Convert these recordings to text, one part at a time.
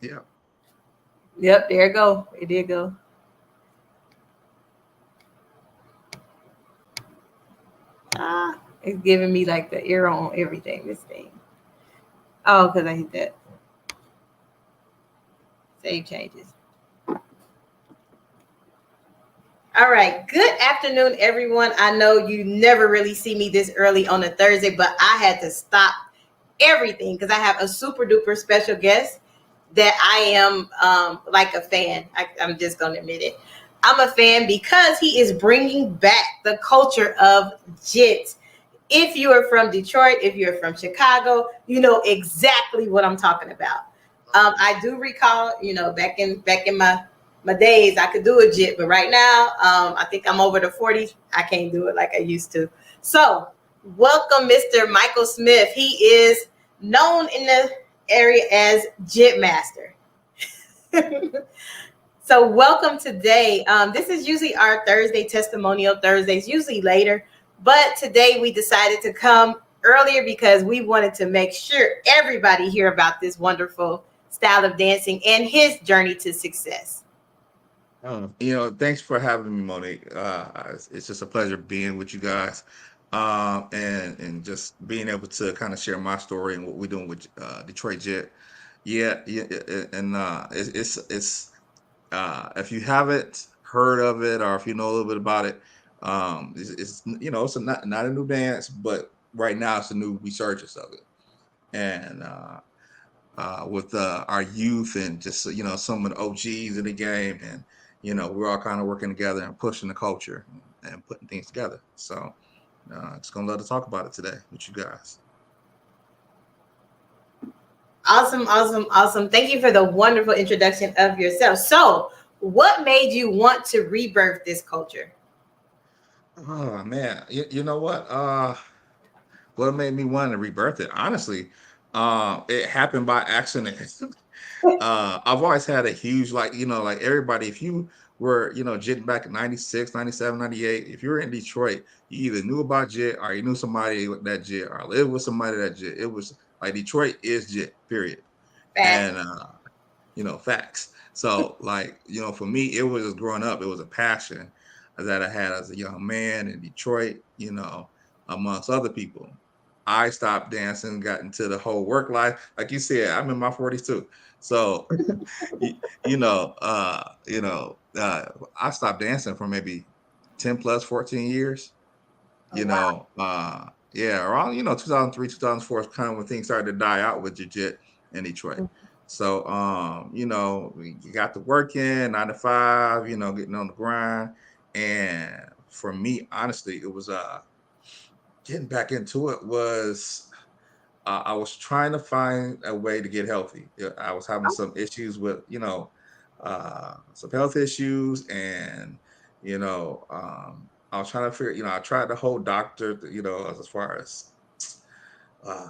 Yeah. Yep, there it go. It did go. Ah, it's giving me like the error on everything. This thing. Oh, because I hit that save changes. All right. Good afternoon, everyone. I know you never really see me this early on a Thursday, but I had to stop everything because I have a super duper special guest that I am like a fan. I'm just going to admit it. I'm a fan because he is bringing back the culture of JIT. If you are from Detroit, if you're from Chicago, you know exactly what I'm talking about. I do recall, back in my days, I could do a JIT, but right now, I think I'm over the 40. I can't do it like I used to. So, welcome, Mr. Michael Smith. He is known in the area as JIT Master. So, welcome today. This is usually our Thursday testimonial Thursdays, usually later, but today we decided to come earlier because we wanted to make sure everybody hear about this wonderful style of dancing and his journey to success. Thanks for having me, Monique. It's just a pleasure being with you guys, and just being able to kind of share my story and what we're doing with Detroit Jet. Yeah, yeah, and it's if you haven't heard of it or if you know a little bit about it, it's not a new dance, but right now it's a new resurgence of it, and with our youth and just some of the OGs in the game, and we're all kind of working together and pushing the culture and putting things together. So just gonna love to talk about it today with you guys. Awesome, awesome, awesome. Thank you for the wonderful introduction of yourself. So, what made you want to rebirth this culture? Oh man, you know what made me want to rebirth it? Honestly, it happened by accident. I've always had a huge, like everybody, if you were, JIT back in 96, 97, 98, if you were in Detroit, you either knew about JIT or you knew somebody with that JIT or lived with somebody that JIT. It was like Detroit is JIT, period. Facts. And, facts. So, like, for me, it was just growing up, it was a passion that I had as a young man in Detroit, amongst other people. I stopped dancing, got into the whole work life. Like you said, I'm in my 40s too. So, I stopped dancing for maybe 10 plus 14 years, Oh, wow. yeah, around, 2003, 2004 is kind of when things started to die out with Jit in Detroit. So, we got to work in 9 to 5, getting on the grind. And for me, honestly, it was, getting back into it was I was trying to find a way to get healthy. Yeah, I was having some issues with, some health issues, and I was trying to figure. I tried the whole doctor, as far as uh,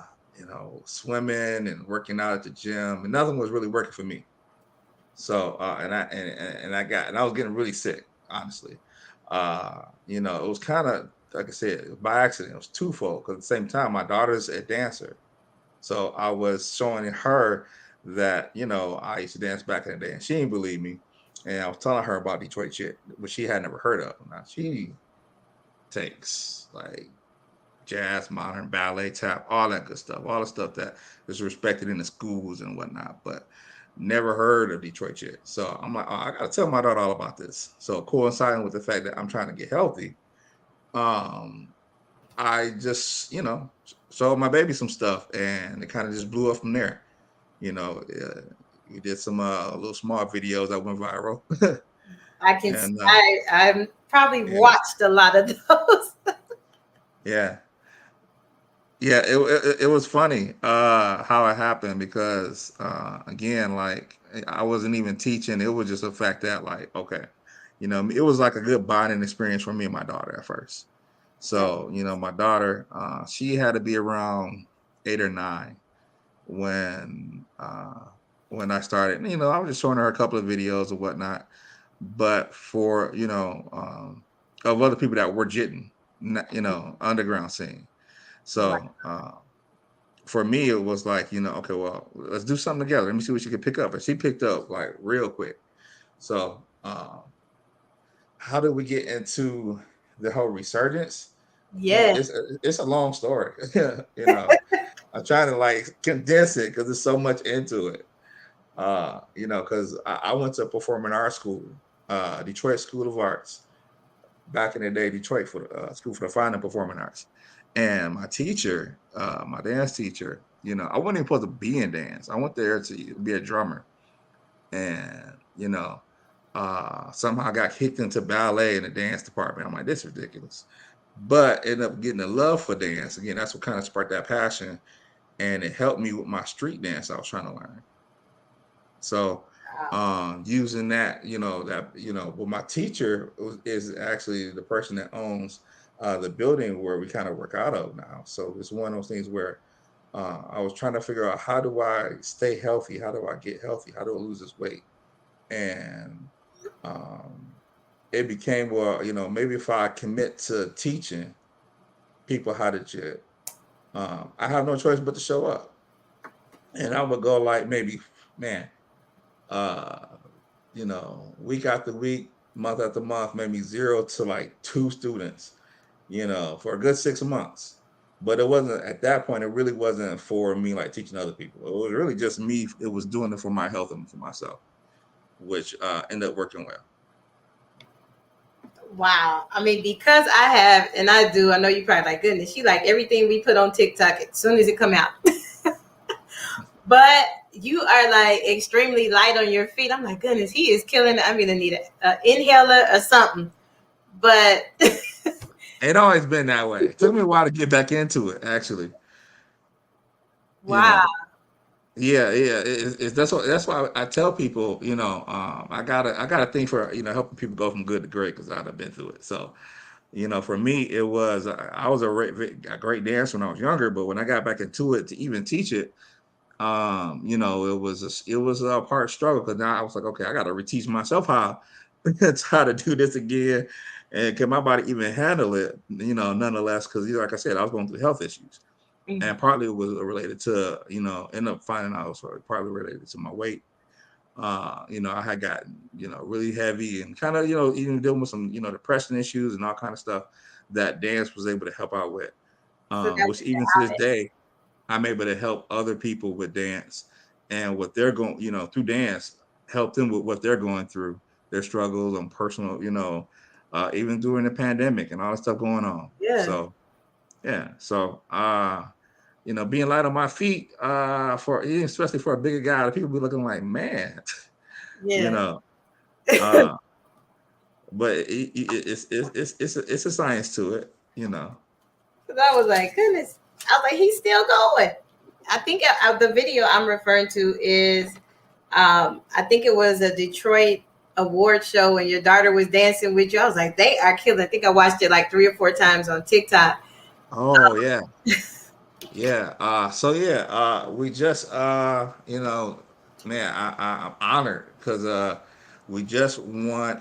swimming and working out at the gym, and nothing was really working for me. So, and I was getting really sick, honestly. It was kind of like I said, by accident. It was twofold because at the same time, my daughter's a dancer, so I was showing her that, I used to dance back in the day, and she didn't believe me. And I was telling her about Detroit shit, which she had never heard of. Now she takes like jazz, modern, ballet, tap, all that good stuff, all the stuff that is respected in the schools and whatnot, but never heard of Detroit shit. So I'm like, oh, I gotta tell my daughter all about this. So coinciding with the fact that I'm trying to get healthy, um, I just, showed my baby some stuff, and it kind of just blew up from there. You know, uh, we did some little small videos that went viral, I can. and I probably yeah, watched a lot of those. yeah, yeah. It was funny how it happened because again, like I wasn't even teaching. It was just a fact that, like, okay, it was like a good bonding experience for me and my daughter at first. So, my daughter, she had to be around 8 or 9 when when I started. I was just showing her a couple of videos and whatnot, but for of other people that were jitting, underground scene. Right. So for me, it was like, okay, well, let's do something together. Let me see what she can pick up. And she picked up like real quick. So, how did we get into the whole resurgence? Man, Yeah. it's a long story. I'm trying to like condense it because there's so much into it. Because I went to performing arts school, Detroit School of Arts, back in the day, Detroit for School for the Fine and Performing Arts. And my teacher, my dance teacher, I wasn't even supposed to be in dance. I went there to be a drummer, and somehow I got kicked into ballet in the dance department. I'm like, this is ridiculous. But ended up getting a love for dance. Again, that's what kind of sparked that passion, and it helped me with my street dance I was trying to learn. So using that, well, my teacher is actually the person that owns the building where we kind of work out of now. So it's one of those things where I was trying to figure out, how do I stay healthy? How do I get healthy? How do I lose this weight? And it became, well, maybe if I commit to teaching people how to jit, I have no choice but to show up. And I would go like, maybe, man, uh, week after week, month after month, maybe 0 to like 2 students, for a good 6 months. But it wasn't, at that point, it really wasn't for me like teaching other people. It was really just me. It was doing it for my health and for myself, which ended up working well. Wow. I mean, because I have, and I do, I know you probably like, goodness, she like everything we put on TikTok as soon as it come out. But you are like extremely light on your feet. I'm like, goodness, he is killing it. I'm going to need an inhaler or something. But it always been that way. It took me a while to get back into it, actually. Wow. Yeah. That's why I tell people, I gotta think for, helping people go from good to great, because I've been through it. So, for me, it was, I was a great dancer when I was younger, but when I got back into it to even teach it, it was a part struggle, because now I was like, okay, I got to reteach myself how to do this again, and can my body even handle it? Nonetheless, because like I said, I was going through health issues, and partly it was related to end up finding out it was partly related to my weight. I had gotten really heavy, and kind of even dealing with some depression issues and all kind of stuff that dance was able to help out with, So which even to this day I'm able to help other people with dance and what they're going, through dance, help them with what they're going through, their struggles and personal, even during the pandemic and all the stuff going on. yeah. So, yeah. So, being light on my feet, especially for a bigger guy, people be looking like, man, Yeah. But it's a science to it. Because I was like, goodness. I was like, he's still going. I think the video I'm referring to is, I think it was a Detroit award show and your daughter was dancing with you. I was like, they are killing. I think I watched it like 3 or 4 times on TikTok. Oh yeah. Yeah. So yeah, we just man, I'm honored because we just won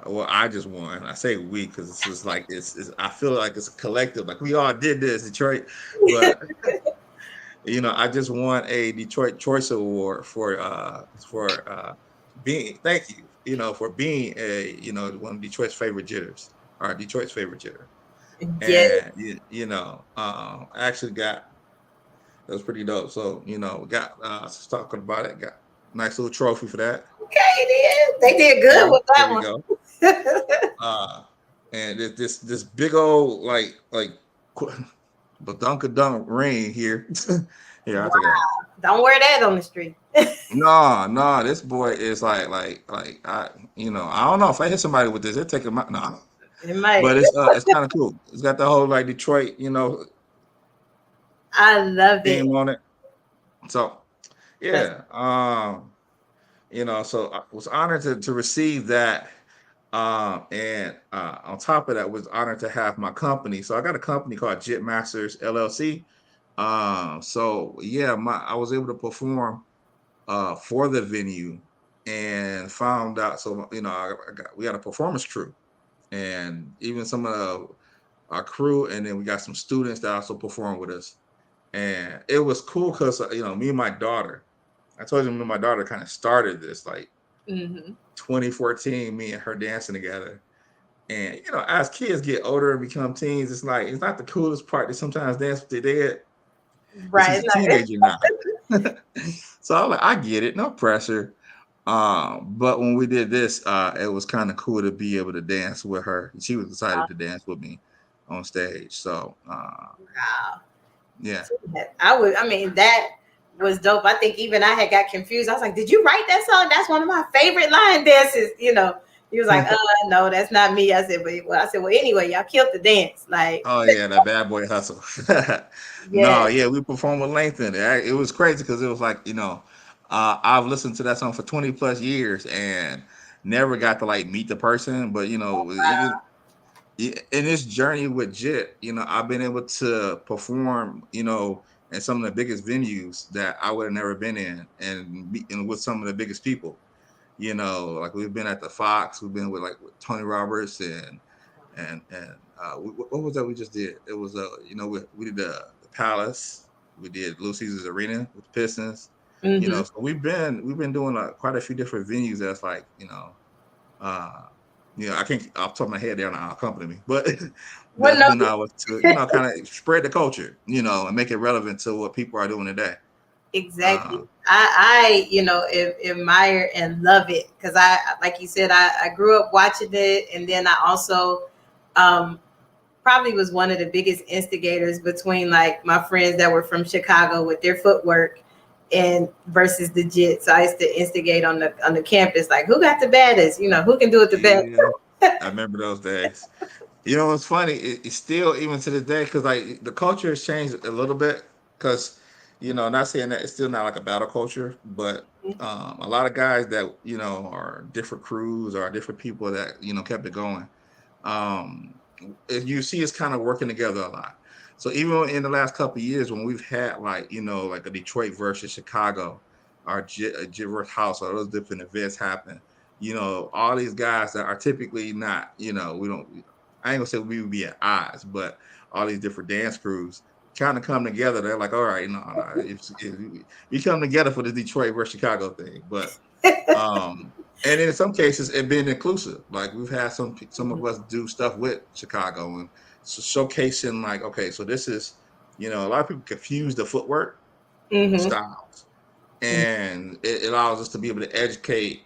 well, I just won. I say we because it's just like it's I feel like it's a collective, like we all did this, Detroit. But I just won a Detroit Choice Award for being, thank you, for being a one of Detroit's favorite jitters, or Detroit's favorite jitter. Yeah. And I actually got, that was pretty dope. So got talking about it, got a nice little trophy for that. Okay, it is. They did good with that There we go. And this big old like Badunkadunk ring here. Here, I'll take that. Don't wear that on the street. No, this boy is like I I don't know if I hit somebody with this, it take him out. No, It might. but it's kind of cool. It's got the whole like Detroit, I love it. theme on it. So yeah, so I was honored to receive that. And on top of that, was honored to have my company. So I got a company called Jit Masters LLC. So yeah, I was able to perform for the venue, and found out. So we got a performance crew, and even some of our crew, and then we got some students that also perform with us. And it was cool because me and my daughter, I told you me and my daughter kind of started this like 2014, me and her dancing together. And as kids get older and become teens, it's like it's not the coolest part to sometimes dance with their dad. Because Right. he's a teenager now. So I'm like, I get it, no pressure. But when we did this, it was kind of cool to be able to dance with her. She was excited to dance with me on stage. So Wow. yeah. I mean, that was dope. I think even I had got confused. I was like, did you write that song? That's one of my favorite line dances. He was like, no, that's not me. I said, well, anyway, y'all killed the dance. Like, Oh yeah, that bad boy hustle. No, yeah. yeah, we performed with Langston. It was crazy because it was like, I've listened to that song for 20 plus years and never got to like meet the person. But in this journey with Jit, I've been able to perform, in some of the biggest venues that I would have never been in, and with some of the biggest people. Like we've been at the Fox, we've been with Tony Roberts and what was that we just did? It was we did the Palace, we did Little Caesars Arena with the Pistons. So we've been doing quite a few different venues. That's like I can't off the top of my head there now accompany me, but that's been ours to kind of spread the culture, and make it relevant to what people are doing today. Exactly. I admire and love it because like you said, I grew up watching it, and then I also probably was one of the biggest instigators between like my friends that were from Chicago with their footwork and versus the Jit. So I used to instigate on the campus, like who got the baddest, who can do it the best. I remember those days. It's funny. It's still even to this day because like the culture has changed a little bit because not saying that it's still not like a battle culture, but a lot of guys that are different crews or different people that kept it going. You see, it's kind of working together a lot. So even in the last couple of years, when we've had like a Detroit versus Chicago, or Jit versus House, or those different events happen, all these guys that are typically not, we don't. I ain't gonna say we would be at odds, but all these different dance crews kind of come together. They're like, all right, if we come together for the Detroit versus Chicago thing, but and in some cases it been inclusive. Like we've had some of us do stuff with Chicago and showcasing like, okay, so this is, a lot of people confuse the footwork styles, and it allows us to be able to educate,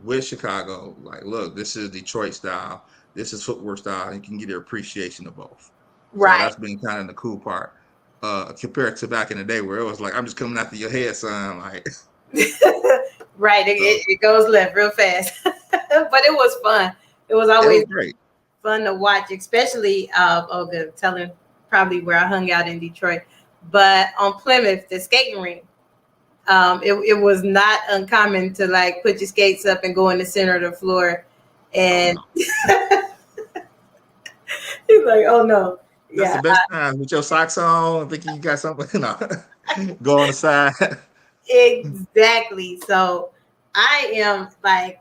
with Chicago, like, look, this is Detroit style, this is footwork style, and you can get an appreciation of both. Right. So that's been kind of the cool part, compared to back in the day where it was like, I'm just coming after your head, son. Like, right. It goes left real fast, but it was fun. It was always great, fun to watch, especially telling probably where I hung out in Detroit, but on Plymouth, the skating rink. It was not uncommon to like put your skates up and go in the center of the floor, and he's like, "Oh no." That's the best time with your socks on, thinking you got something. Go on the side. Exactly. So I am like,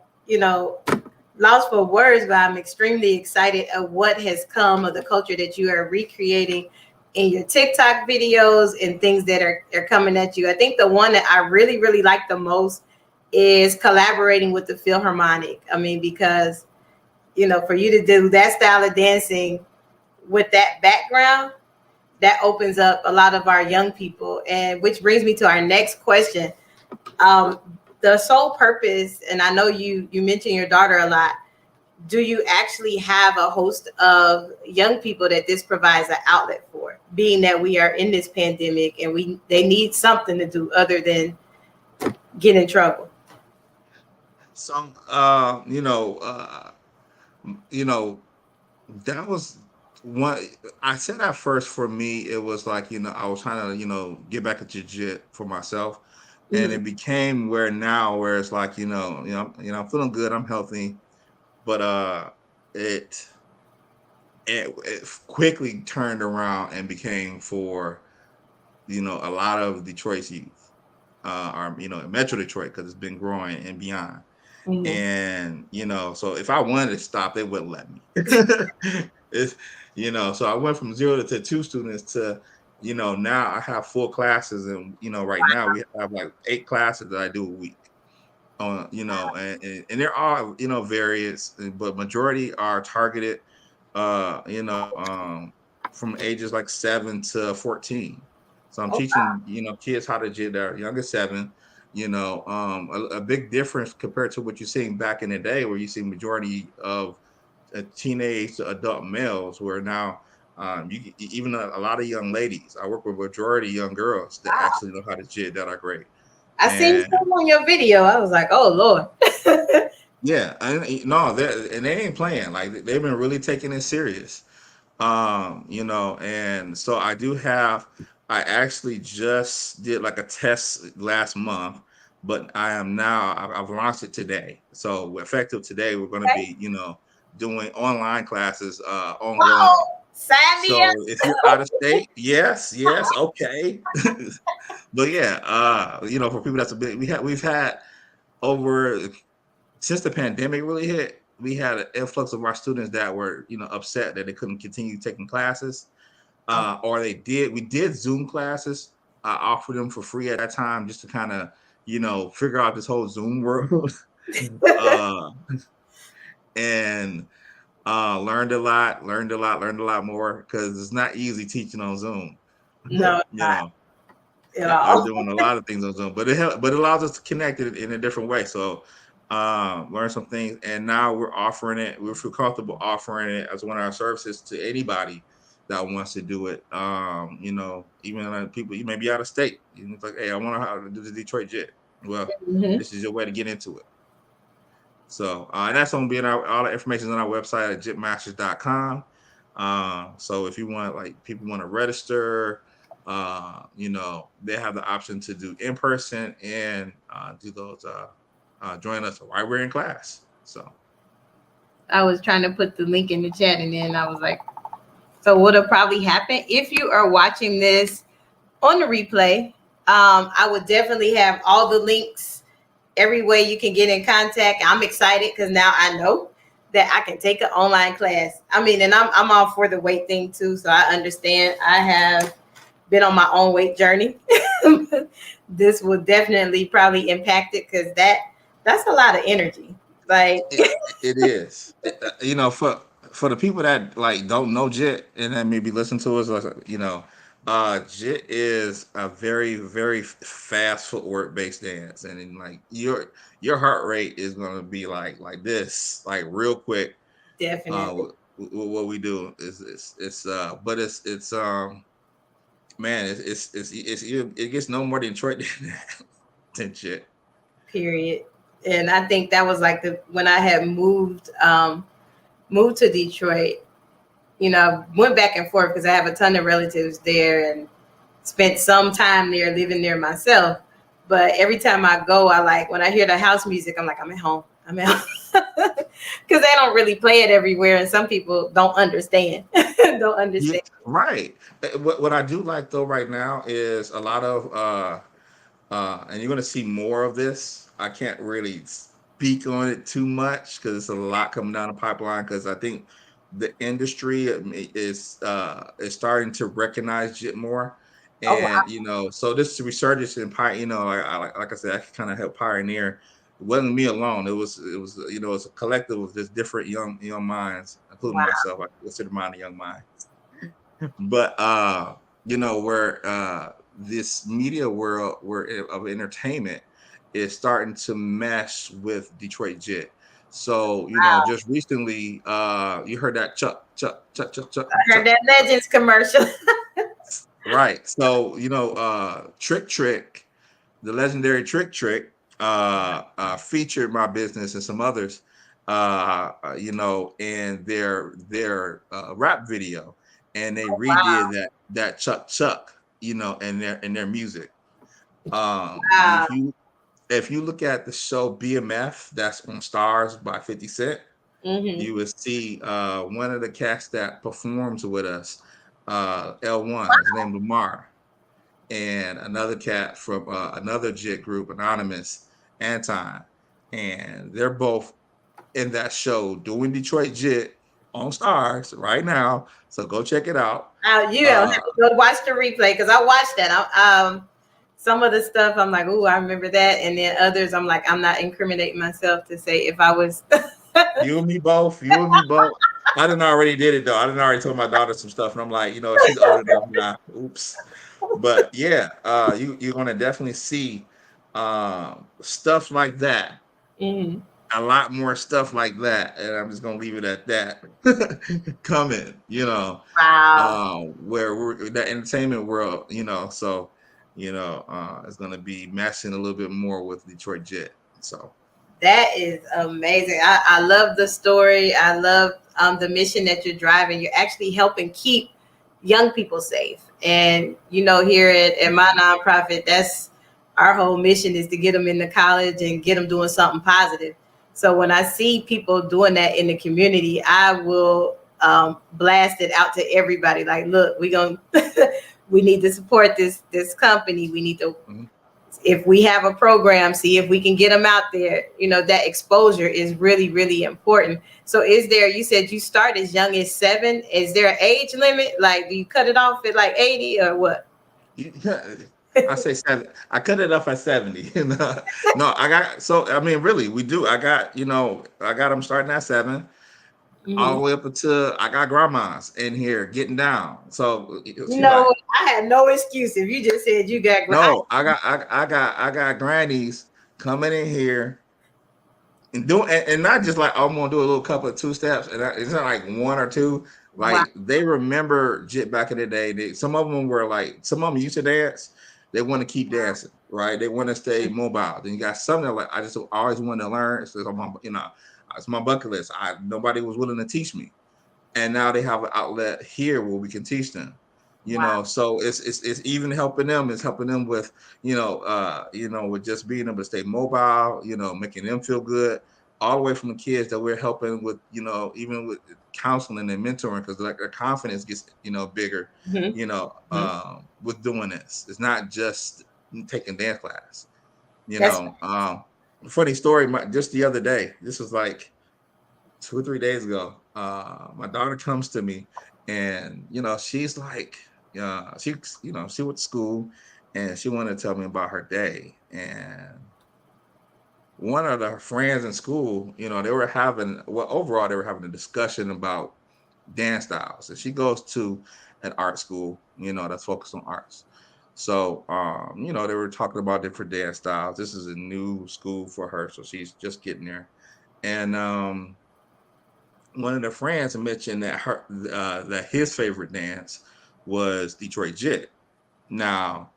lost for words, but I'm extremely excited of what has come of the culture that you are recreating in your TikTok videos and things that are coming at you. I think the one that I really, really like the most is collaborating with the Philharmonic. I mean, because, for you to do that style of dancing with that background, that opens up a lot of our young people. And which brings me to our next question. The sole purpose, and I know you mentioned your daughter a lot, do you actually have a host of young people that this provides an outlet for, being that we are in this pandemic and they need something to do other than get in trouble? So, that was one. I said at first for me, it was like, I was trying to, get back at Jit for myself. And it became where it's like, I'm feeling good, I'm healthy, but it quickly turned around and became for a lot of Detroit's youth, or Metro Detroit, because it's been growing and beyond. And so if I wanted to stop, they wouldn't let me. It's so I went from 0 to 2 students to now I have full classes, and right now we have like 8 classes that I do a week. And there are various, but majority are targeted, from ages like 7 to 14. So I'm Oh, wow. teaching kids how to jit that are younger 7. A big difference compared to what you're seeing back in the day, where you see majority of teenage to adult males, where now even a lot of young ladies. I work with majority young girls that actually know how to jit that are great. I seen And some on your video. I was like, oh Lord. yeah, no, they ain't playing. Like they've been really taking it serious. And so I actually just did like a test last month, but I've launched it today. So effective today, we're going to Okay. be, doing online classes, ongoing. Wow. Sign me So if you're out of state, yes, okay. But yeah, for people that's a bit, we've had over since the pandemic really hit, we had an influx of our students that were, upset that they couldn't continue taking classes, up. or we did Zoom classes. I offered them for free at that time just to kind of, figure out this whole Zoom world, uh, and learned a lot more, because it's not easy teaching on Zoom. No, you not know, at or all. doing a lot of things on Zoom, but it allows us to connect it in a different way. So learn some things, and now we feel comfortable offering it as one of our services to anybody that wants to do it. Even people, you may be out of state, it's like, hey, I want to know how to do the Detroit JIT. Well, Mhm. this is your way to get into it. So and that's going to be all the information on our website at jitmasters.com. So if you want, like, people want to register, they have the option to do in person and do those join us while we're in class. So I was trying to put the link in the chat, and then I was like, so what'll probably happen if you are watching this on the replay? I would definitely have all the links, every way you can get in contact. I'm excited because now I know that I can take an online class. I mean, and I'm all for the weight thing too, so I understand. I have been on my own weight journey. This will definitely probably impact it, because that's a lot of energy. Like, it is. For the people that like don't know JIT and then maybe listen to us, like, JIT is a very, very fast footwork based dance, and then, like, your heart rate is gonna be like this, like real quick. definitely. What we do is but it's man, it gets no more Detroit than that, than JIT. Period. And I think that was like when I had moved to Detroit. Went back and forth because I have a ton of relatives there and spent some time there, living there myself. But every time I go, when I hear the house music, I'm like, I'm at home. I'm at home. Because they don't really play it everywhere, and some people don't understand. Don't Yeah, understand. right. What I do like though right now is a lot of and you're gonna see more of this. I can't really speak on it too much because it's a lot coming down the pipeline. Because I think the industry is starting to recognize JIT more, Oh wow. and so this resurgence in like I said, I kind of helped pioneer. It wasn't me alone. It's a collective of just different young minds, including Wow. myself. I consider mine a young mind. But where this media world of entertainment is starting to mesh with Detroit JIT. So just recently, you heard that Chuck Chuck Chuck Chuck Chuck I heard Chuck. that Legends commercial. Right. So Trick Trick, the legendary Trick Trick, featured my business and some others, in their rap video, and they redid that Chuck Chuck, in their music. Wow. If you look at the show BMF, that's on Stars by 50 Cent, Mm-hmm. you would see one of the cats that performs with us, L1, his name Lamar, and another cat from another JIT group, Anonymous, Anton, and they're both in that show doing Detroit JIT on Stars right now. So go check it out. You have to go watch the replay because I watched that. Some of the stuff I'm like, oh, I remember that, and then others I'm like, I'm not incriminating myself to say if I was. You and me both. You and me both. I didn't already did it though. I didn't already told my daughter some stuff, and I'm like, she's old enough now. Oops. But yeah, you're gonna definitely see stuff like that. Mm-hmm. A lot more stuff like that, and I'm just gonna leave it at that. Coming, Wow. where we're the entertainment world, so it's gonna be messing a little bit more with Detroit Jet. So that is amazing. I love the story. I love the mission that you're driving. You're actually helping keep young people safe. And, here at my nonprofit, that's our whole mission is to get them into college and get them doing something positive. So when I see people doing that in the community, I will blast it out to everybody. Like, look, we need to support this company. We need to, if we have a program, see if we can get them out there. That exposure is really, really important. So you said you start as young as 7. Is there an age limit? Like, do you cut it off at like 80 or what? I say 7. I cut it off at 70. No, really, we do. I got them starting at 7, all the way up until I got grandmas in here getting down. So I had no excuse if you just said you got. No, I got grannies coming in here and doing, and not just like I'm gonna do a little couple of 2 steps, and it's not like 1 or 2. Like they remember JIT back in the day. Some of them used to dance. They want to keep dancing, right? They want to stay mobile. Then you got some that like I just always wanted to learn. So it's my bucket list. Nobody was willing to teach me, and now they have an outlet here where we can teach them. So it's even helping them. It's helping them with with just being able to stay mobile. Making them feel good. All the way from the kids that we're helping with, even with counseling and mentoring, because like their confidence gets, bigger, with doing this. It's not just taking dance class, funny story. Just the other day, this was like 2 or 3 days ago. My daughter comes to me, and she's like, she went to school, and she wanted to tell me about her day, and one of her friends in school, they were having a discussion about dance styles. And she goes to an art school, that's focused on arts. So, they were talking about different dance styles. This is a new school for her, so she's just getting there. And one of the friends mentioned that that his favorite dance was Detroit Jet. Now,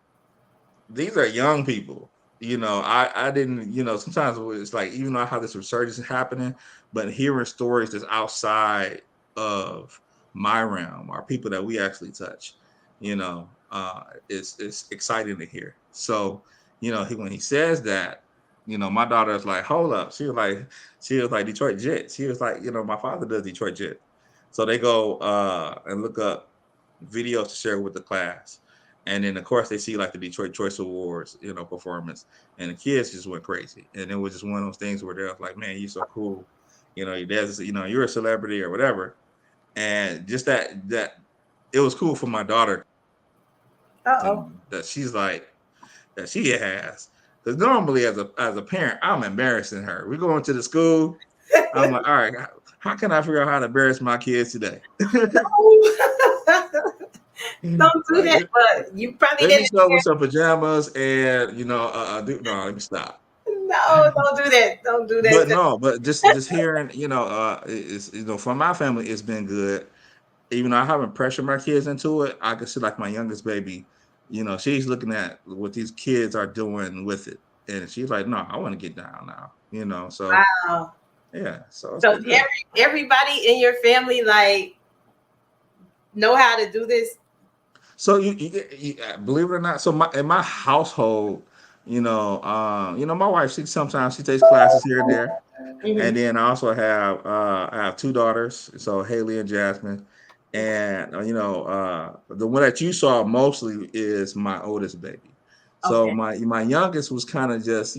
these are young people. I didn't, sometimes it's like, even though I have this resurgence happening, but hearing stories that's outside of my realm are people that we actually touch, it's exciting to hear. So, when he says that, my daughter is like, hold up. She was like Detroit Jet. She was like, my father does Detroit Jet. So they go and look up videos to share with the class. And then, of course, they see like the Detroit Choice Awards, performance, and the kids just went crazy. And it was just one of those things where they're like, "Man, you're so cool, your dad's, you're a celebrity or whatever." And just that it was cool for my daughter. That she's like that she has, because normally as a parent, I'm embarrassing her. We're going to the school. I'm like, all right, how can I figure out how to embarrass my kids today? Don't do that, but you probably let me show with some pajamas and no, let me stop. No, don't do that. Don't do that. But just hearing, it's for my family, it's been good. Even though I haven't pressured my kids into it, I can see like my youngest baby, she's looking at what these kids are doing with it, and she's like, "No, I want to get down now." So wow, yeah. So everybody in your family like know how to do this. So you believe it or not, so in my household, my wife, she sometimes takes classes here and there. Mm-hmm. And then I also have 2 daughters, so Haley and Jasmine. And the one that you saw mostly is my oldest baby. So my youngest was kind of just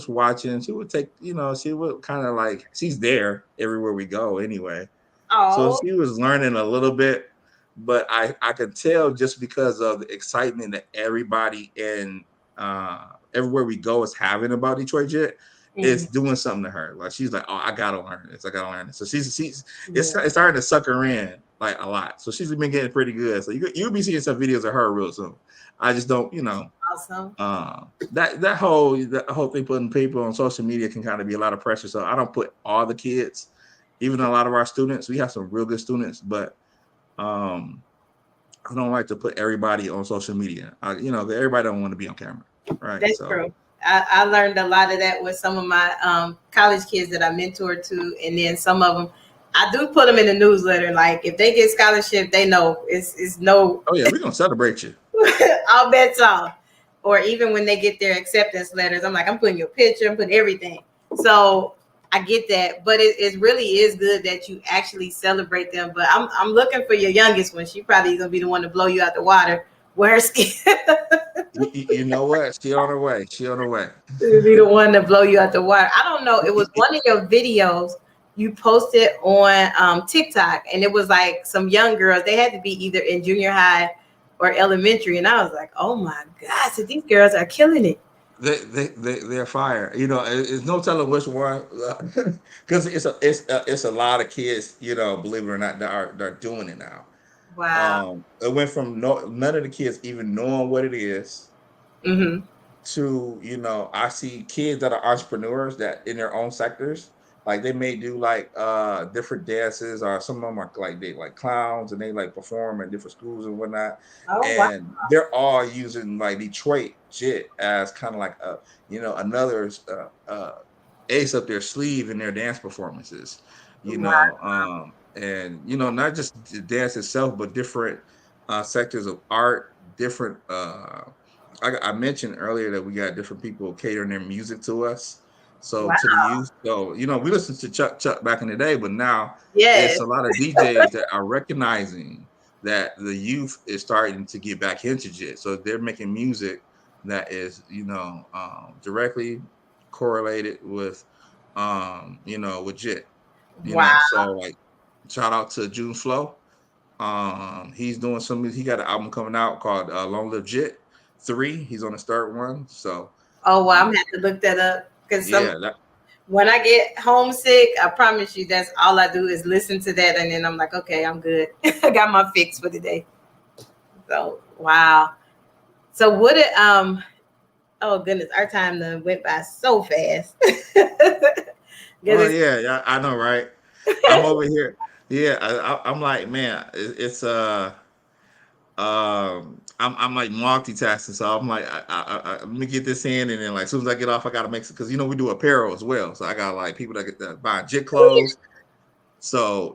watching. She would take, she would kind of like, she's there everywhere we go anyway. So Oh. she was learning a little bit, but I could tell just because of the excitement that everybody in everywhere we go is having about Detroit Jet, it's doing something to her. Like she's like, oh, I gotta learn this. I gotta learn this. So she's it's starting to suck her in like a lot. So she's been getting pretty good. So you'll be seeing some videos of her real soon. I just don't, Awesome. That whole thing putting people on social media can kind of be a lot of pressure. So I don't put all the kids, even a lot of our students. We have some real good students, but I don't like to put everybody on social media. Everybody don't want to be on camera, right? That's true. I learned a lot of that with some of my college kids that I mentored to, and then some of them I do put them in the newsletter. Like if they get scholarship, they know it's no. Oh yeah, we're gonna celebrate you. All bets off. Or even when they get their acceptance letters, I'm like, I'm putting your picture, I'm putting everything. So I get that, but it really is good that you actually celebrate them. But I'm looking for your youngest one. She probably gonna be the one to blow you out the water. Where her skin. You know what? She on her way. She on her way. To be the one to blow you out the water. I don't know. It was one of your videos you posted on TikTok, and it was like some young girls. They had to be either in junior high or elementary, and I was like, oh my God, so these girls are killing it. They're fire. It's no telling which one, because it's a lot of kids. Believe it or not, that are doing it now. Wow. It went from none of the kids even knowing what it is to I see kids that are entrepreneurs that in their own sectors. Like they may do like different dances, or some of them are like they like clowns and they like perform in different schools and whatnot. Oh, And wow. they're all using like Detroit Jet as kind of like another ace up their sleeve in their dance performances. Wow. And not just the dance itself, but different sectors of art, different. I mentioned earlier that we got different people catering their music to us. So Wow. to the youth, so we listened to Chuck back in the day, but now it's Yes. a lot of DJs that are recognizing that the youth is starting to get back into Jet. So they're making music that is, directly correlated with, with Jet. Wow. So like, shout out to June Flow. He's doing he got an album coming out called Long Live Jet 3. He's on the third one. So Oh, well, I'm gonna have to look that up because yeah, when I get homesick, I promise you that's all I do is listen to that, and then I'm like, okay, I'm good. I got my fix for the day. So wow. So what it oh goodness, our time then went by so fast. oh yeah, I know, right? I'm over here. Yeah, I'm like, man, it's I'm like multitasking, so I'm like, let me get this in, and then like as soon as I get off, I gotta make because we do apparel as well, so I got like people that get that buying Jet clothes, so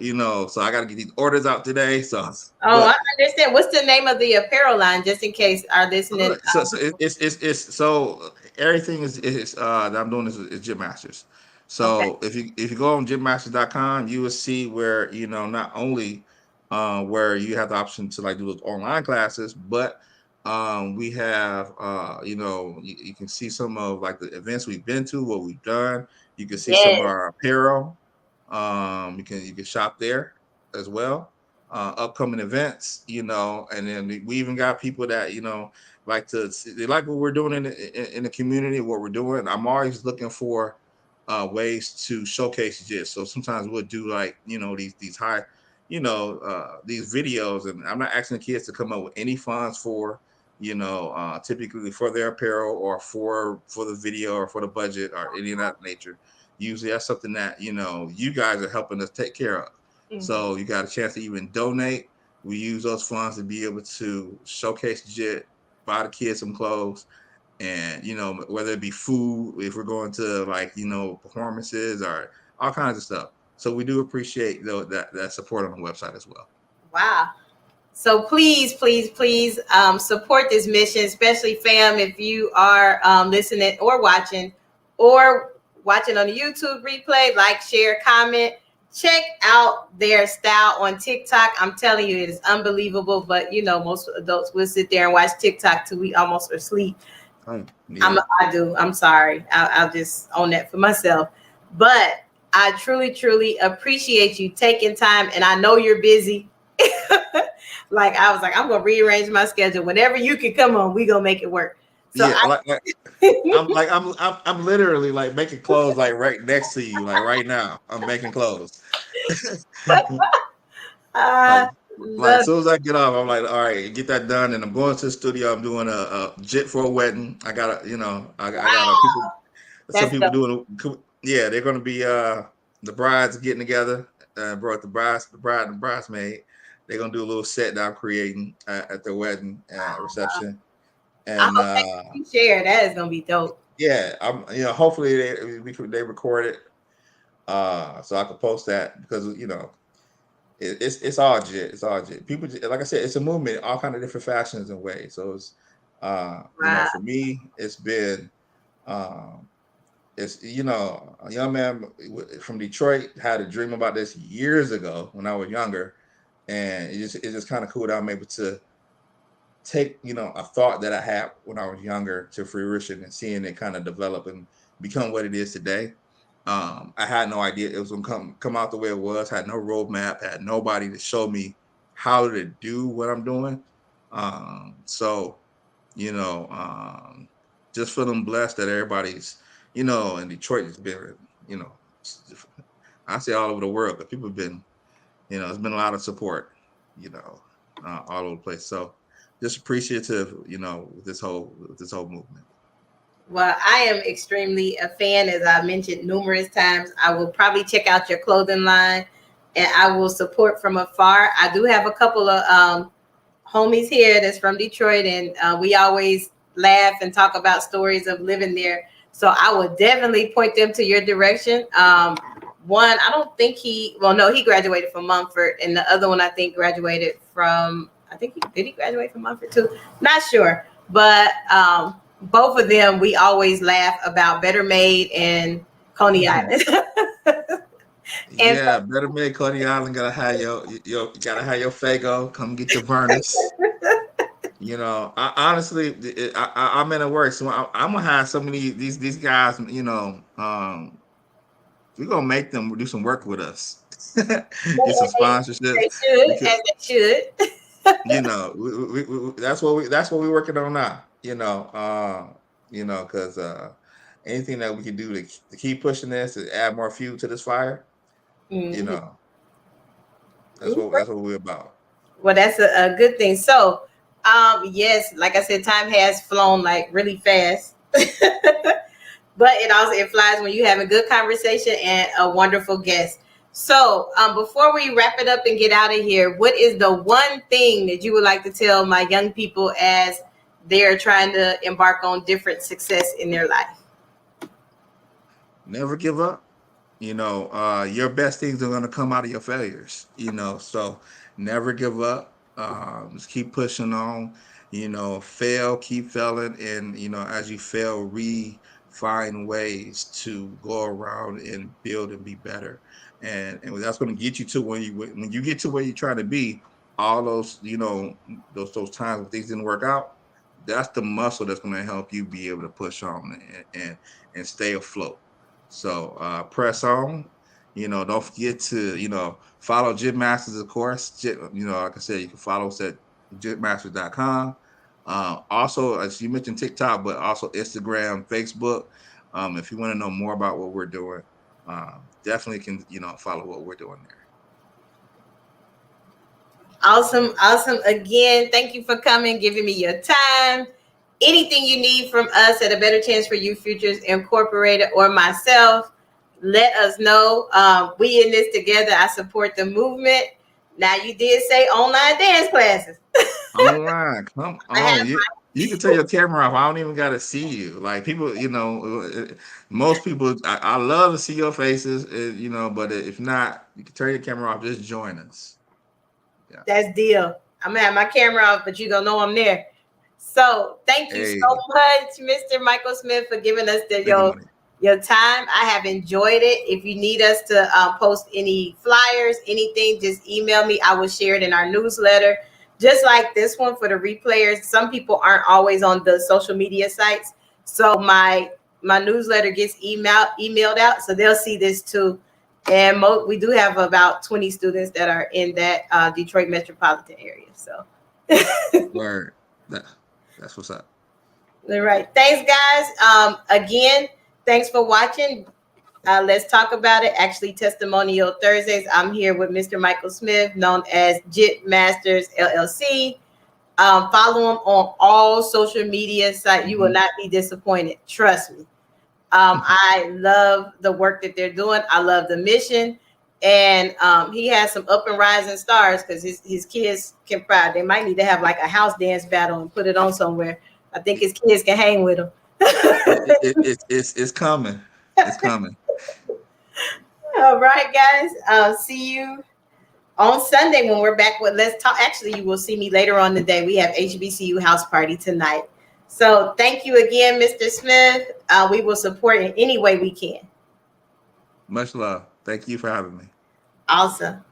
so I gotta get these orders out today. So, I understand. What's the name of the apparel line, just in case our listening? So it's so everything is that I'm doing is Jet Masters. So Okay. if you go on jetmasters.com, you will see where not only where you have the option to like do those online classes, but we have you can see some of like the events we've been to, what we've done. You can see some of Yes. our apparel. You can shop there as well. Upcoming events, and then we even got people that like they like what we're doing in the community, what we're doing. I'm always looking for ways to showcase Jet. So sometimes we'll do like these high, these videos, and I'm not asking the kids to come up with any funds for typically for their apparel or for the video or for the budget or any of that nature. Usually that's something that you guys are helping us take care of. So you got a chance to even donate. We use those funds to be able to showcase Jet, buy the kids some clothes, and whether it be food, if we're going to like performances or all kinds of stuff. So we do appreciate that support on the website as well. Wow. So please, please, please support this mission, especially fam, if you are listening or watching on the YouTube replay, like, share, comment. Check out their style on TikTok. I'm telling you, it is unbelievable. But most adults will sit there and watch TikTok till we almost are asleep. Yeah. I do. I'm sorry. I'll just own that for myself. But I truly, truly appreciate you taking time, and I know you're busy. Like I was like, I'm gonna rearrange my schedule. Whenever you can come on, we gonna make it work. So Yeah, I'm literally like making clothes like right next to you, like right now. I'm making clothes. I like as love soon as I get off, I'm like, all right, get that done, and I'm going to the studio. I'm doing a jit for a wedding. I got I got a people, some that's people dope. doing. Yeah, they're gonna be the brides getting together. Brought the bride and bridesmaid. They're gonna do a little set that I'm creating at the wedding reception, I and hope that you share. That is gonna be dope. yeah, I'm hopefully they record it, so I can post that because it's all jit. It's all jit. People, like I said, it's a movement, all kind of different fashions and ways. So it's, Wow. for me, it's been, it's a young man from Detroit had a dream about this years ago when I was younger, and it's just kind of cool that I'm able to take a thought that I had when I was younger to fruition and seeing it kind of develop and become what it is today. I had no idea it was gonna come out the way it was. Had no roadmap. Had nobody to show me how to do what I'm doing. So just feeling blessed that everybody's in Detroit has been I say all over the world, but people have been it's been a lot of support all over the place. So just appreciative with this whole movement. Well, I am extremely a fan, as I mentioned numerous times. I will probably check out your clothing line, and I will support from afar. I do have a couple of homies here that's from Detroit, and we always laugh and talk about stories of living there. So I would definitely point them to your direction. One, I don't think he graduated from Mumford, and the other one I think graduated from, did he graduate from Mumford too? Not sure, but both of them, we always laugh about Better Made and Coney Island. And Yeah, Better Made, Coney Island, gotta have gotta have your Fago. Come get your Vernus. I honestly, I'm in a work, so I'm gonna have some of these guys. We're gonna make them do some work with us, get some sponsorships they should, because as they should. that's what we're working on now. Because anything that we can do to keep pushing this and add more fuel to this fire, Mhm. that's what we're about. Well, that's a good thing. So, yes, like I said, time has flown like really fast. But it flies when you have a good conversation and a wonderful guest. So, before we wrap it up and get out of here, what is the one thing that you would like to tell my young people as they're trying to embark on different success in their life? Never give up. Your best things are going to come out of your failures. So never give up. Just keep pushing on. Fail, keep failing, and as you fail, find ways to go around and build and be better. And that's going to get you to when you get to where you're trying to be. All those those times when things didn't work out, that's the muscle that's going to help you be able to push on and stay afloat. So press on. Don't forget to follow Jit Masters, of course. Like I said, you can follow us at jitmasters.com. Also, as you mentioned, TikTok, but also Instagram, Facebook. If you want to know more about what we're doing, definitely can follow what we're doing there. Awesome. Again, thank you for coming, giving me your time. Anything you need from us at A Better Chance for You Futures Incorporated or myself, let us know. We in this together. I support the movement. Now, you did say online dance classes. Online, come on. You can turn your camera off. I don't even got to see you. Like people, most people, I love to see your faces, but if not, you can turn your camera off. Just join us. Yeah. That's deal. I'm going to have my camera off, but you're going to know I'm there. So thank you so much, Mr. Michael Smith, for giving us your time. I have enjoyed it. If you need us to post any flyers, anything, just email me. I will share it in our newsletter. Just like this one for the replayers. Some people aren't always on the social media sites. So my newsletter gets emailed out. So they'll see this too. And we do have about 20 students that are in that Detroit metropolitan area. So, Word. That's what's up. All right. Thanks, guys. Again, thanks for watching. Let's talk about it. Actually, Testimonial Thursdays. I'm here with Mr. Michael Smith, known as JIT Masters LLC. Follow him on all social media sites. You will not be disappointed. Trust me. I love the work that they're doing. I love the mission. And he has some up and rising stars because his kids can cry. They might need to have like a house dance battle and put it on somewhere. I think his kids can hang with him. It's coming. It's coming. All right, guys. See you on Sunday when we're back with Let's Talk. Actually, you will see me later on today. We have HBCU house party tonight. So thank you again, Mr. Smith. We will support in any way we can. Much love. Thank you for having me. Awesome.